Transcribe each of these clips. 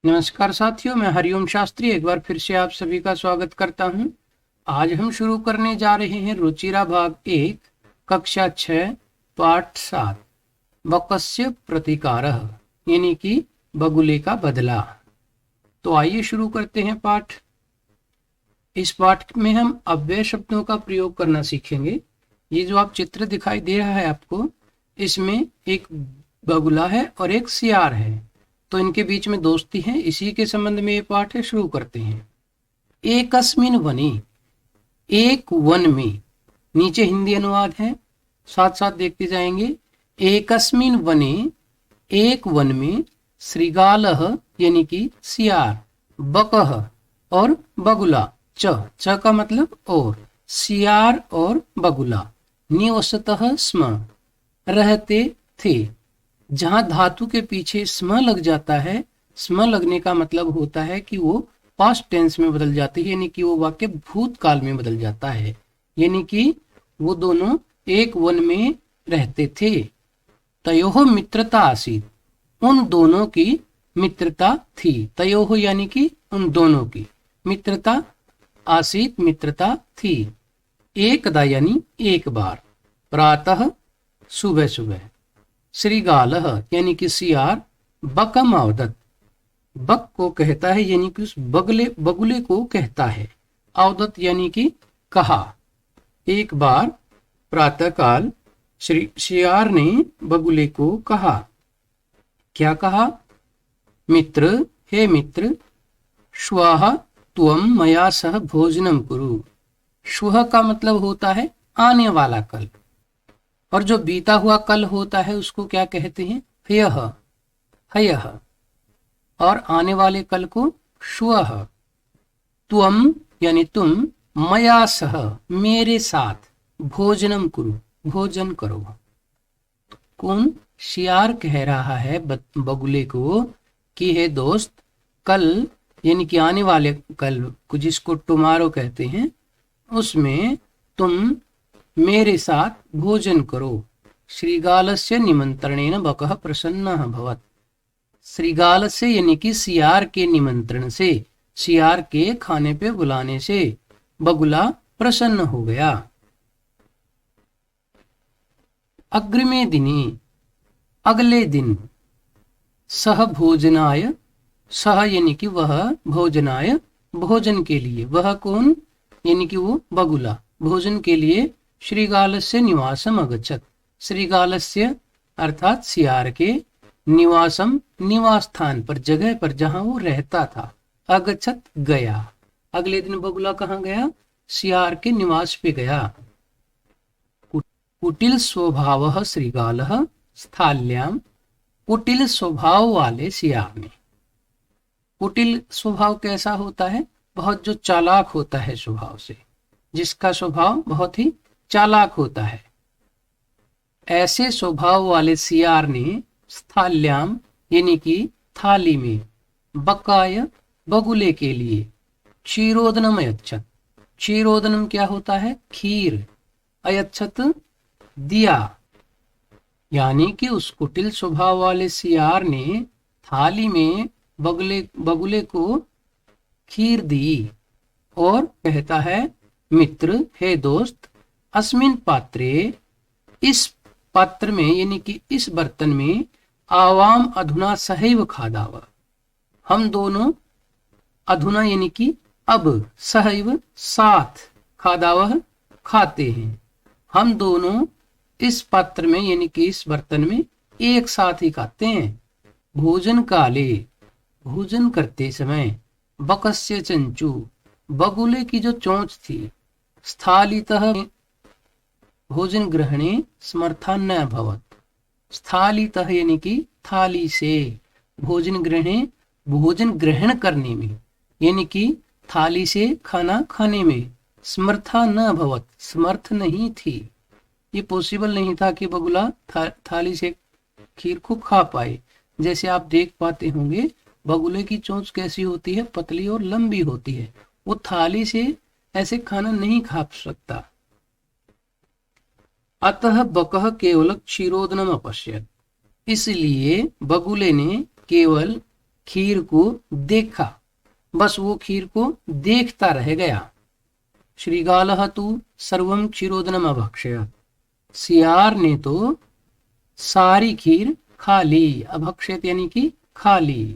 नमस्कार साथियों, मैं हरिओम शास्त्री एक बार फिर से आप सभी का स्वागत करता हूं। आज हम शुरू करने जा रहे हैं रुचिरा भाग 1 कक्षा 6 पाठ 7 बकस्य प्रतिकारः यानी कि बगुले का बदला। तो आइए शुरू करते हैं पाठ। इस पाठ में हम अव्यय शब्दों का प्रयोग करना सीखेंगे। ये जो आप चित्र दिखाई दे रहा है आपको, इसमें एक बगुला है और एक सियार है, तो इनके बीच में दोस्ती है। इसी के संबंध में ये पाठ है, शुरू करते हैं। एकस्मिन वने, एक वन में, नीचे हिंदी अनुवाद है, साथ साथ देखते जाएंगे। एकस्मिन वने, एक वन में, श्रृगालः यानी कि सियार, बकः और बगुला, च का मतलब और, सियार और बगुला, निवसतः स्म रहते थे। जहां धातु के पीछे स्म लग जाता है, स्म लगने का मतलब होता है कि वो पास्ट टेंस में बदल जाती है, यानी कि वो वाक्य भूतकाल में बदल जाता है। यानी कि वो दोनों एक वन में रहते थे। तयोः मित्रता आसीत, उन दोनों की मित्रता थी। तयोः यानी कि उन दोनों की, मित्रता आसीत मित्रता थी। एकदा यानी एक बार, प्रातः सुबह सुबह, श्रृगालः यानी कि सियार, बकम अवदत, बक को कहता है यानी कि उस बगुले को कहता है। अवदत यानी कि कहा। एक बार प्रातःकाल सियार ने बगुले को कहा। क्या कहा? मित्र, हे मित्र, श्वः त्वं मया सह भोजनम कुरु। श्वः का मतलब होता है आने वाला कल, और जो बीता हुआ कल होता है उसको क्या कहते हैं? ह्यः, ह्यः। और आने वाले कल को श्वः। त्वं यानी तुम, मया सह मेरे साथ, भोजनम कुरु भोजन करो। कौन? सियार कह रहा है बगुले को कि हे दोस्त, कल यानी कि आने वाले कल को, जिसको टुमारो कहते हैं, उसमें तुम मेरे साथ भोजन करो। श्रृगालस्य निमंत्रणेन बकः प्रसन्नः भवत्। श्रृगाल से यानी कि सियार के निमंत्रण से, सियार के खाने पे बुलाने से बगुला प्रसन्न हो गया। अग्रिमे दिने, अगले दिन, सह भोजनाय, सह यानी कि वह, भोजनाय भोजन के लिए, वह कौन? यानी कि वो बगुला भोजन के लिए श्रृगालस्य निवासम अगच्छत्। श्रृगालस्य अर्थात सियार के, निवासम निवास स्थान पर, जगह पर जहां वो रहता था, अगच्छत् गया। अगले दिन बगुला कहाँ गया? सियार के निवास पे गया। कुटिल स्वभावः श्रृगालः स्थाल्याम, कुटिल स्वभाव वाले सियार ने। कुटिल स्वभाव कैसा होता है? बहुत जो चालाक होता है स्वभाव से, जिसका स्वभाव बहुत ही चालाक होता है, ऐसे स्वभाव वाले सियार ने स्थाल्याम यानी कि थाली में, बकाय बगुले के लिए, क्षीरोदनम अयच्छत। क्षीरोदनम क्या होता है? खीर। अयच्छत दिया। यानी कि उस कुटिल स्वभाव वाले सियार ने थाली में बगुले को खीर दी और कहता है, मित्र, हे दोस्त, अस्मिन पात्रे, इस पात्र में यानी कि इस बर्तन में, आवाम अधुना सहैव खादाव, हम दोनों, अधुना यानी कि अब, सहैव साथ, खादाव खाते हैं, हम दोनों इस पात्र में यानी कि इस बर्तन में एक साथ ही खाते हैं। भोजन काले, भोजन करते समय, बकस्य चंचू, बगुले की जो चोंच थी, स्थालितः भोजन ग्रहणे समर्था न अभवत्। स्थालितः यानी कि थाली से, भोजन ग्रहणे भोजन ग्रहण करने में, यानी कि थाली से खाना खाने में, समर्था न अभवत् समर्थ नहीं थी। ये पॉसिबल नहीं था कि बगुला थाली से खीर को खा पाए। जैसे आप देख पाते होंगे, बगुले की चोंच कैसी होती है? पतली और लंबी होती है। वो थाली से ऐसे खाना नहीं खा सकता। अतः बकः केवल क्षीरोदनम अपश्यत्, इसलिए बगुले ने केवल खीर को देखा, बस वो खीर को देखता रह गया। श्रीगालः तु सर्वं क्षीरोदनम अभक्षयत्, सियार ने तो सारी खीर खा ली। अभक्षयत यानी कि खा ली।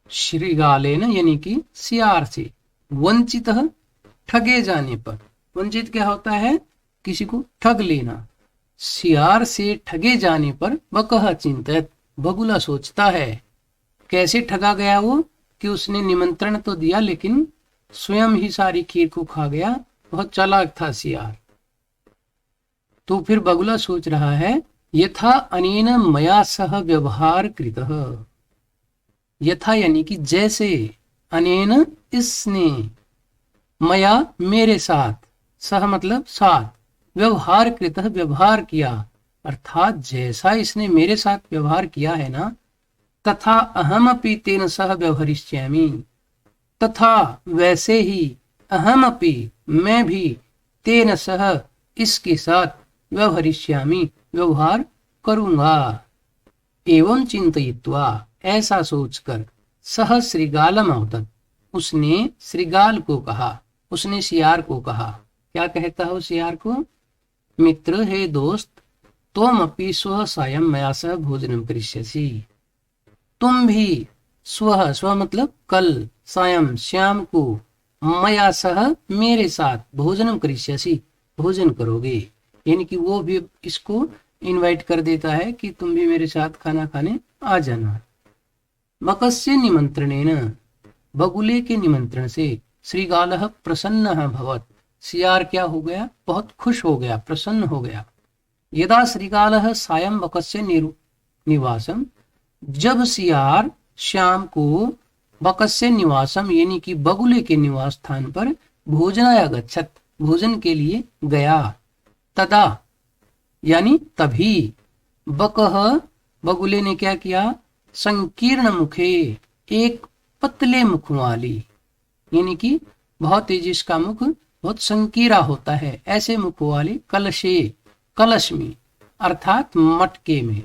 श्रीगालेन यानी कि सियार से, वंचितः ठगे जाने पर। वंचित क्या होता है? किसी को ठग लेना। सियार से ठगे जाने पर बकह चिंतित, बगुला सोचता है। कैसे ठगा गया वो? कि उसने निमंत्रण तो दिया लेकिन स्वयं ही सारी खीर को खा गया। बहुत चालाक था सियार। तो फिर बगुला सोच रहा है, यथा अनेन मया सह व्यवहार कृतः, यथा यानी कि जैसे, अनेन इसने, मया मेरे साथ, सह मतलब साथ, व्यवहार कृतः व्यवहार किया, अर्थात जैसा इसने मेरे साथ व्यवहार किया है ना, तथा अहमपि तेन सह व्यवहरिष्यामि, तथा वैसे ही, अहमपि मैं भी, तेन सह इसके साथ, व्यवहरिष्यामि व्यवहार करूंगा। एवं चिंतयित्वा ऐसा सोचकर, सह श्रीगालम अवदत् उसने श्रीगाल को कहा, उसने सियार को कहा। क्या कहता है सियार को? मित्र, हे दोस्त, त्वमपि स्वः सायं मया सह भोजनम करिष्यसि, तुम भी स्वः, स्व मतलब कल, सायं शाम को, मया सह मेरे साथ, भोजनम करिष्यसि भोजन करोगे। यानी कि वो भी इसको इनवाइट कर देता है कि तुम भी मेरे साथ खाना खाने आ जाना। बकस्य निमंत्रणेन, बगुले के निमंत्रण से, श्रीगालः प्रसन्नः भवत् सियार क्या हो गया? बहुत खुश हो गया, प्रसन्न हो गया। यदा श्रीगालः सायं बकस्य निवासम, जब सियार शाम को बकस्य निवासम यानी कि बगुले के निवास स्थान पर भोजनाय गच्छत् भोजन के लिए गया, तदा यानी तभी, बकह बगुले ने क्या किया? संकीर्ण मुखे, एक पतले मुख वाली, यानी कि बहुत तेज, इसका मुख बहुत संकीरा होता है, ऐसे मुख वाले, कलशे, कलश में अर्थात मटके में,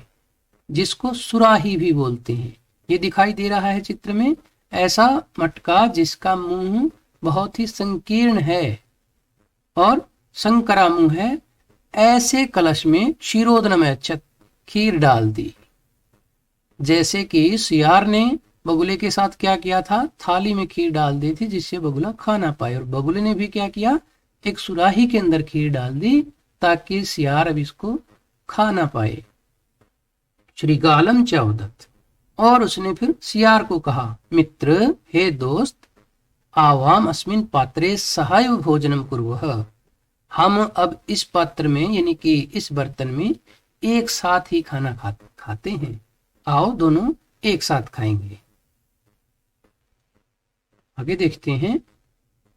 जिसको सुराही भी बोलते हैं। ये दिखाई दे रहा है चित्र में, ऐसा मटका जिसका मुंह बहुत ही संकीर्ण है और संकरा मुंह है, ऐसे कलश में क्षीरोदन में खीर डाल दी। जैसे कि सियार ने बगुले के साथ क्या किया था? थाली में खीर डाल दी थी जिससे बगुला खा ना पाए, और बगुले ने भी क्या किया? एक सुराही के अंदर खीर डाल दी ताकि सियार अब इसको खा ना पाए। श्रीगालम च अवदत्, और उसने फिर सियार को कहा, मित्र, हे दोस्त, आवाम अस्मिन् पात्रे सहैव भोजनम कुर्वः, हम अब इस पात्र में यानी कि इस बर्तन में एक साथ ही खाना खाते हैं, आओ दोनों एक साथ खाएंगे। आगे देखते हैं,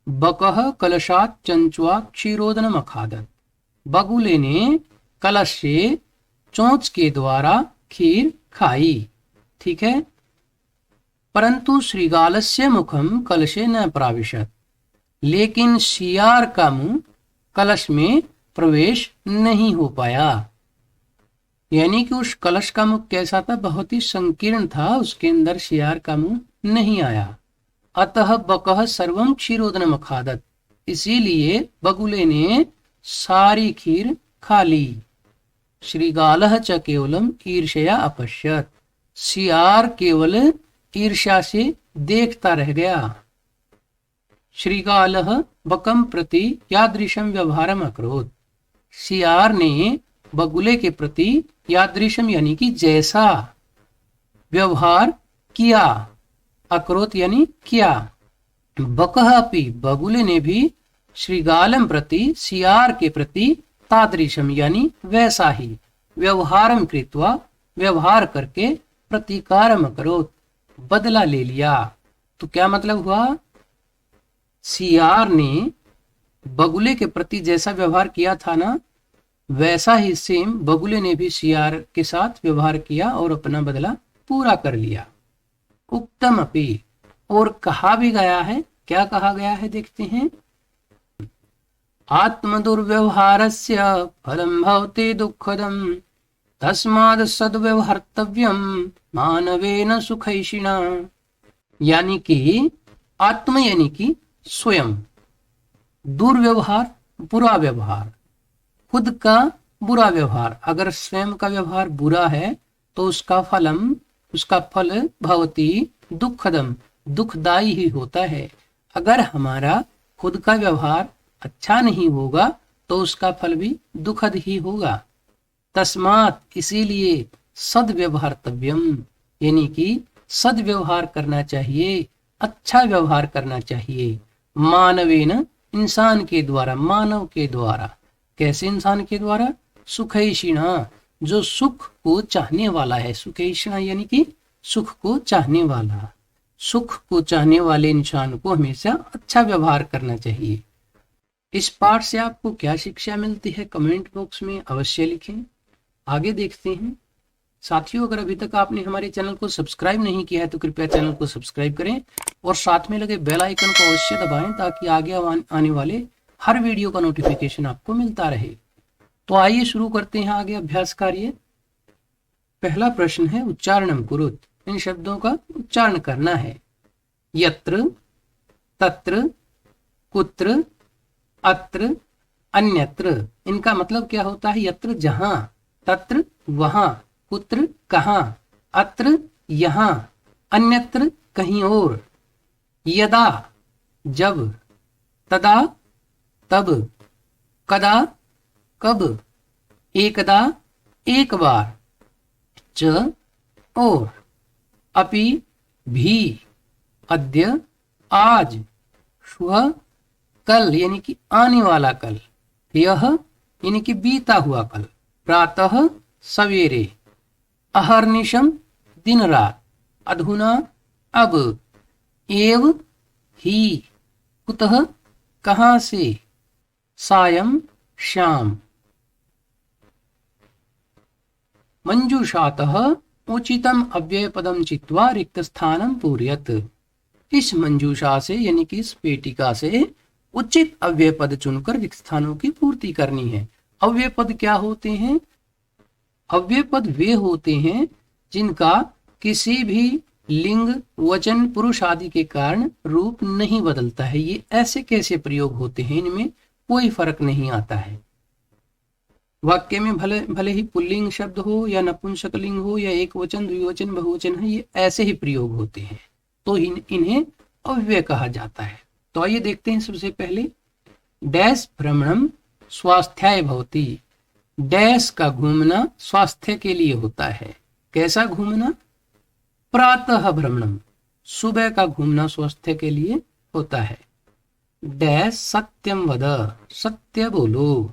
बकह कलशात चंचुआ क्षीरोदनम अखादत्, बगुले ने कलश से चोंच के द्वारा खीर खाई। ठीक है, परंतु श्रीगालस्य मुखम कलशे न प्राविशत्, लेकिन सियार का मुंह कलश में प्रवेश नहीं हो पाया। यानी कि उस कलश का मुख कैसा था? बहुत ही संकीर्ण था, उसके अंदर सियार का मुंह नहीं आया। अतः बकह सर्वम क्षीरोदनम अखादत्, इसीलिए बगुले ने सारी खीर खा ली। श्रीगालः च केवलम ईर्ष्या अपश्यत्, सियार केवल ईर्ष्या से देखता रह गया। श्रीगालः बकम प्रति यादृशम व्यवहारम अकरोत्, सियार ने बगुले के प्रति यादृशम यानी कि जैसा व्यवहार किया, अकरोत् यानी किया। बकह अपि, बगुले ने भी श्रीगालम प्रति, सियार के प्रति, तादृशम यानी वैसा ही, व्यवहारम कृत्वा व्यवहार करके, प्रतिकारम अकरोत् बदला ले लिया। तो क्या मतलब हुआ? सियार ने बगुले के प्रति जैसा व्यवहार किया था ना, वैसा ही सेम बगुले ने भी सियार के साथ व्यवहार किया और अपना बदला पूरा कर लिया। उक्तम अपि, और कहा भी गया है। क्या कहा गया है देखते हैं, आत्मदुर्व्यवहारस्य फलं भवति दुःखदम् तस्माद् सद्व्यवहर्तव्यम मानवेन सुखैषिणा। यानी कि आत्म यानी कि स्वयं, दुर्व्यवहार बुरा व्यवहार, खुद का बुरा व्यवहार, अगर स्वयं का व्यवहार बुरा है तो उसका फल भवति दुखदम, दुखदाई ही होता है। अगर हमारा खुद का व्यवहार अच्छा नहीं होगा तो उसका फल भी दुखद ही होगा। तस्मात इसीलिए सद्व्यवहार्तव्यम यानी कि सद्व्यवहार करना चाहिए, अच्छा व्यवहार करना चाहिए। मानवेन इंसान के द्वारा, मानव के द्वारा। कैसे इंसान के द्वारा? सुखैषिणा जो सुख को चाहने वाला है, सुखैषिणा यानी कि सुख को चाहने वाला, सुख को चाहने वाले इंसान को हमेशा अच्छा व्यवहार करना चाहिए। इस पाठ से आपको क्या शिक्षा मिलती है कमेंट बॉक्स में अवश्य लिखें। आगे देखते हैं। साथियों, अगर अभी तक आपने हमारे चैनल को सब्सक्राइब नहीं किया है तो कृपया चैनल को सब्सक्राइब करें और साथ में लगे बेल आइकन को अवश्य दबाएं ताकि आगे आने वाले हर वीडियो का नोटिफिकेशन आपको मिलता रहे। तो आइए शुरू करते हैं आगे अभ्यास कार्य। पहला प्रश्न है उच्चारणम कुरुत। इन शब्दों का उच्चारण करना है। यत्र, तत्र, कुत्र, अत्र, अन्यत्र। इनका मतलब क्या होता है? यत्र जहां, तत्र वहां, कुत्र कहां, अत्र यहां, अन्यत्र कहीं और। यदा जब, तदा तब, कदा कब, एकदा एक बार, च और, अपि भी, अद्य आज, श्वः कल यानी कि आने वाला कल, यह यानी कि बीता हुआ कल, प्रातः सवेरे, अहर्निशम दिन रात, अधुना अब, एव ही, कुतः कहां से, सायं शाम। मंजूषातः उचितम अव्यय पदम चित्वा रिक्त स्थानम पूरयत। इस मंजूषा से यानी कि इस पेटिका से उचित अव्यय पद चुनकर रिक्त स्थानों की पूर्ति करनी है। अव्यय पद क्या होते हैं? अव्यय पद वे होते हैं जिनका किसी भी लिंग, वचन, पुरुष आदि के कारण रूप नहीं बदलता है। ये ऐसे कैसे प्रयोग होते हैं? इनमें कोई फर्क नहीं आता है। वाक्य में भले ही पुल्लिंग शब्द हो या नपुंसकलिंग हो या एक वचन, द्विवचन, बहुवचन है, ये ऐसे ही प्रयोग होते हैं, तो इन्हें अव्यय कहा जाता है। तो आइए देखते हैं। सबसे पहले डैश भ्रमणम स्वास्थ्याय भवति। डैश का घूमना स्वास्थ्य के लिए होता है। कैसा घूमना? प्रातः भ्रमणम, सुबह का घूमना स्वास्थ्य के लिए होता है। डैश सत्यम वद, सत्य बोलो।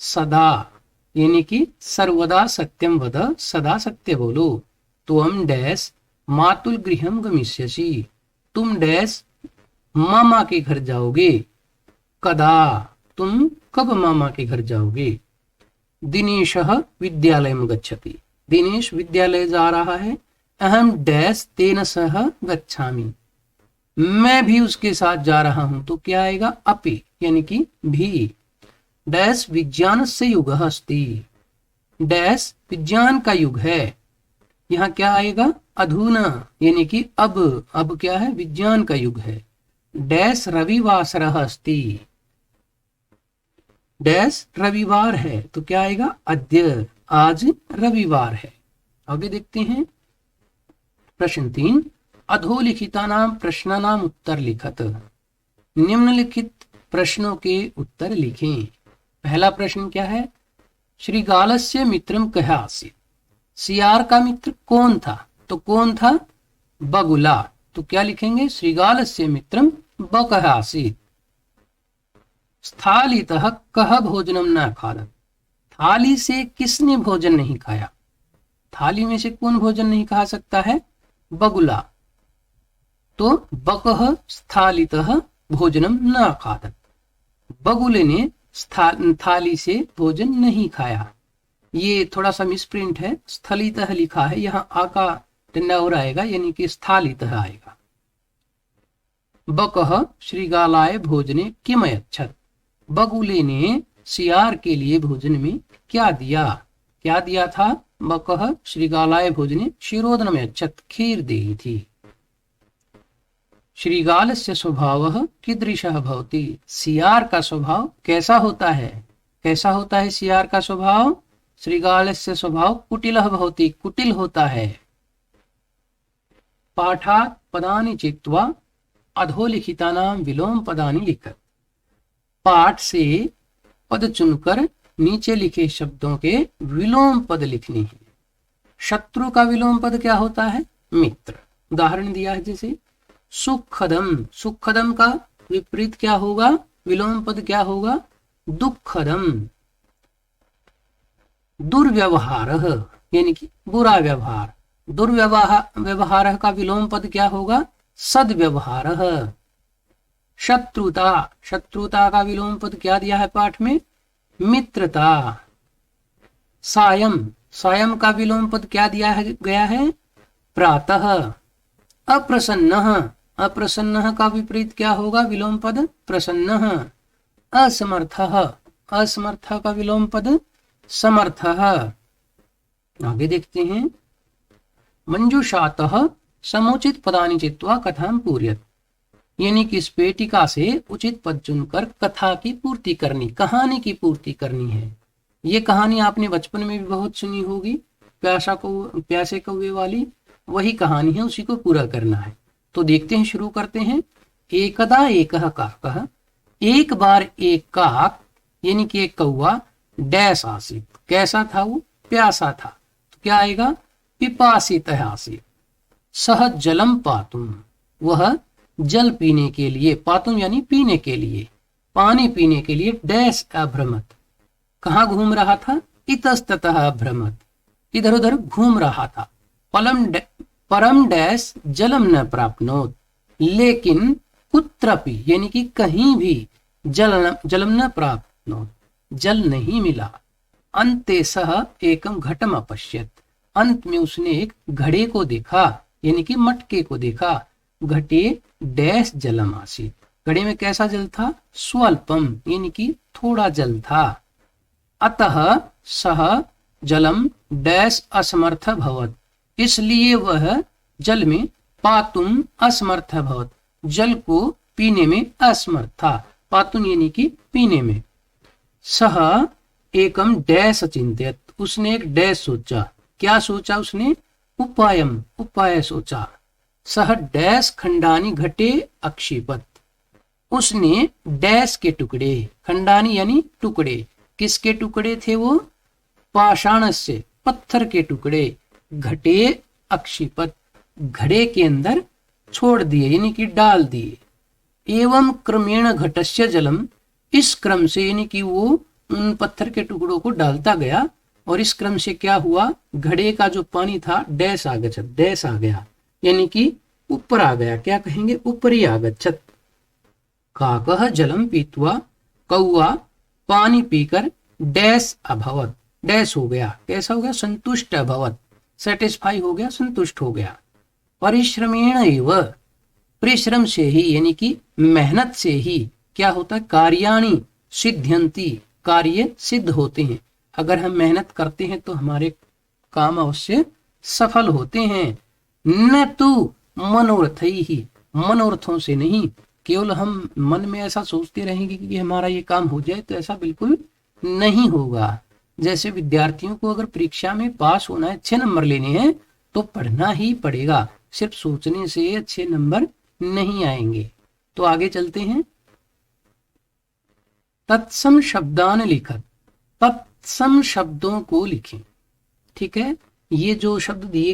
सदा यानी कि सर्वदा सत्यम वद, सदा सत्य बोलो। त्वम डैश मातुल गृहम गमिष्यसि, तुम डैश मामा के घर जाओगे। कदा, तुम कब मामा के घर जाओगे। दिनेशः विद्यालयम गच्छति, दिनेश विद्यालय जा रहा है। अहम डैश तेन सह गच्छामि, मैं भी उसके साथ जा रहा हूं। तो क्या आएगा? अपि यानी कि भी। डैश विज्ञान से युग अस्ति, डैश विज्ञान का युग है। यहाँ क्या आएगा? अधुना यानी कि अब क्या है? विज्ञान का युग है। डैश रविवासरः अस्ति, डैश रविवार है। तो क्या आएगा? अद्य, आज रविवार है। आगे देखते हैं। प्रश्न 3 अधोलिखितानाम प्रश्नानाम उत्तर लिखत। निम्नलिखित प्रश्नों के उत्तर लिखें। पहला प्रश्न क्या है? श्रीगालस्य मित्रम कः आसीत्। सियार का मित्र कौन था? तो कौन था? बगुला। तो क्या लिखेंगे? श्रीगालस्य मित्रम बकः आसीत्। स्थालितः कः भोजनम न खादत्। थाली से किसने भोजन नहीं खाया? थाली में से कौन भोजन नहीं खा सकता है? बगुला। तो बकः स्थालितः भोजनम न खादत्, बगुले ने थाली से भोजन नहीं खाया। ये थोड़ा सा मिसप्रिंट है, स्थलितः लिखा है, यहाँ आ का डंडा और आएगा यानी कि स्थालितः आएगा। बकः श्रीगालाय भोजने किम अयच्छत्। बगुले ने सियार के लिए भोजन में क्या दिया? क्या दिया था? बकः श्रीगालाय भोजने क्षीरोदनम यच्छत्, खीर दी थी। श्रीगालस्य स्वभावः कीदृशः भवति, सियार का स्वभाव कैसा होता है, कैसा होता है सियार का स्वभाव। श्रीगालस्य स्वभाव कुटिलः भवति, कुटिल होता है। पाठात् पदानि चित्वा अधोलिखितानां विलोम पदानि लिखत, पाठ से पद चुनकर नीचे लिखे शब्दों के विलोम पद लिखने हैं। शत्रु का विलोम पद क्या होता है, मित्र। उदाहरण दिया है जैसे सुखदम, सुखदम का विपरीत क्या होगा, विलोम पद क्या होगा, दुखदम। दुर्व्यवहारः यानी कि बुरा व्यवहार, दुर्व्यवहार का विलोम पद क्या होगा, सद्व्यवहारः। शत्रुता, शत्रुता का विलोम पद क्या दिया है पाठ में, मित्रता। सायं, सायं का विलोम पद क्या दिया गया है, प्रातः। अप्रसन्नः, अप्रसन्नः का विपरीत क्या होगा, विलोम पद प्रसन्नः। असमर्थः, असमर्थः का विलोम पद समर्थः। आगे देखते हैं, मंजूषातः समुचित पदानि चित्वा कथां पूरयत्, यानी कि इस पेटिका से उचित पद चुनकर कथा की पूर्ति करनी, कहानी की पूर्ति करनी है। ये कहानी आपने बचपन में भी बहुत सुनी होगी, प्यासे कौवे वाली, वही कहानी है, उसी को पूरा करना है। तो देखते हैं, शुरू करते हैं। एकदा एकः काकः, एक बार एक काक यानी कि एक कौवा, डैश आसीत, कैसा था वो, प्यासा था। तो क्या आएगा, पिपासित आसीत। सह जलम पातुम, वह जल पीने के लिए, पातुम यानी पीने के लिए, पानी पीने के लिए, डैश अभ्रमत, कहाँ घूम रहा था, इतस्ततः अभ्रमत, इधर उधर घूम रहा था। परम डैश जलम न प्राप्नोत, लेकिन कुत्रपि यानी कि कहीं भी जलम न प्राप्नोत, जल नहीं मिला। अन्ते सह एकम घटम अपश्यत, अंत में उसने एक घड़े को देखा यानी कि मटके को देखा। घटे डैश जलम आसीत, घड़े में कैसा जल था, स्वल्पम यानी कि थोड़ा जल था। अतः सह जलम डैश असमर्थ भवत, इसलिए वह जल में पातुम असमर्थ भवत, जल को पीने में असमर्थ था। पातुम यानी कि पीने में। सह एकम डैश चिंतित, उसने एक डैश सोचा, क्या सोचा उसने, उपायम, उपाय सोचा। सह डैश खंडानी घटे अक्षिपत, उसने डैश के टुकड़े, खंडानी यानी टुकड़े, किसके टुकड़े थे वो, पाषाण से, पत्थर के टुकड़े, घटे अक्षिपत, घड़े के अंदर छोड़ दिए यानी कि डाल दिए। एवं क्रमेण घटस्य जलम, इस क्रम से यानी कि वो उन पत्थर के टुकड़ों को डालता गया, और इस क्रम से क्या हुआ, घड़े का जो पानी था डैश आगच्छत, डैश आ गया यानी कि ऊपर आ गया, क्या कहेंगे, ऊपरी आगच्छत। काकः जलम पीत्वा, कौआ पानी पीकर डैश अभवत, डैश हो गया, कैसा हो गया, संतुष्ट अभवत, सेटिस्फाई हो गया, संतुष्ट हो गया। परिश्रमेण एव, परिश्रम से ही यानी कि मेहनत से ही क्या होता है, कार्याणि सिद्ध्यन्ति, कार्य सिद्ध होते हैं। अगर हम मेहनत करते हैं तो हमारे काम अवश्य सफल होते हैं। न तो मनोरथ ही, मनोरथों से नहीं, केवल हम मन में ऐसा सोचते रहेंगे कि हमारा ये काम हो जाए, तो ऐसा बिल्कुल नहीं होगा। जैसे विद्यार्थियों को अगर परीक्षा में पास होना है, अच्छे नंबर लेने हैं, तो पढ़ना ही पड़ेगा, सिर्फ सोचने से अच्छे नंबर नहीं आएंगे। तो आगे चलते हैं। तत्सम शब्दान लिखत, तत्सम शब्दों को लिखें। ठीक है, ये जो शब्द दिए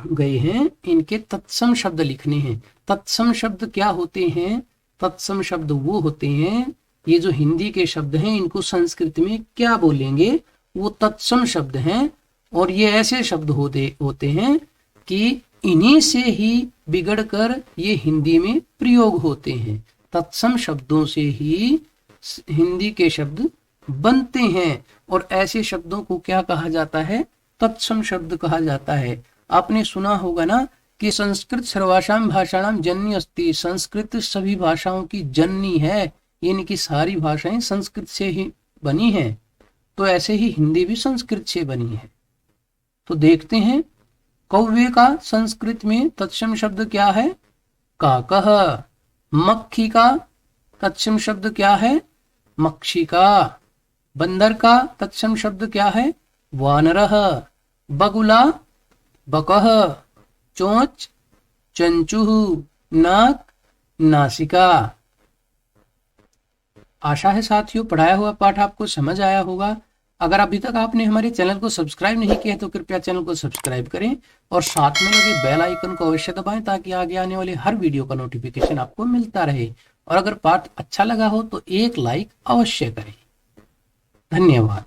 गए हैं, इनके तत्सम शब्द लिखने हैं। तत्सम शब्द क्या होते हैं, तत्सम शब्द वो होते हैं, ये जो हिंदी के शब्द हैं, इनको संस्कृत में क्या बोलेंगे, वो तत्सम शब्द हैं। और ये ऐसे शब्द होते हैं कि इन्हीं से ही बिगड़कर ये हिंदी में प्रयोग होते हैं। तत्सम शब्दों से ही हिंदी के शब्द बनते हैं, और ऐसे शब्दों को क्या कहा जाता है, तत्सम शब्द कहा जाता है। आपने सुना होगा ना कि संस्कृत सर्वासाम भाषाणाम जननी अस्ति, संस्कृत सभी भाषाओं की जननी है, यानी कि सारी भाषाएं संस्कृत से ही बनी हैं। तो ऐसे ही हिंदी भी संस्कृत से बनी है। तो देखते हैं, कौवे का संस्कृत में तत्सम शब्द क्या है? काकः। मक्खी का तत्सम शब्द क्या है? मक्षिका। बंदर का तत्सम शब्द क्या है? वानरः। बगुला बकः। चोंच चंचुः। नाक नासिका। आशा है साथियों पढ़ाया हुआ पाठ आपको समझ आया होगा। अगर अभी तक आपने हमारे चैनल को सब्सक्राइब नहीं किया तो कृपया चैनल को सब्सक्राइब करें और साथ में लगे बेल आइकन को अवश्य दबाएं ताकि आगे आने वाले हर वीडियो का नोटिफिकेशन आपको मिलता रहे। और अगर पाठ अच्छा लगा हो तो एक लाइक अवश्य करें। धन्यवाद।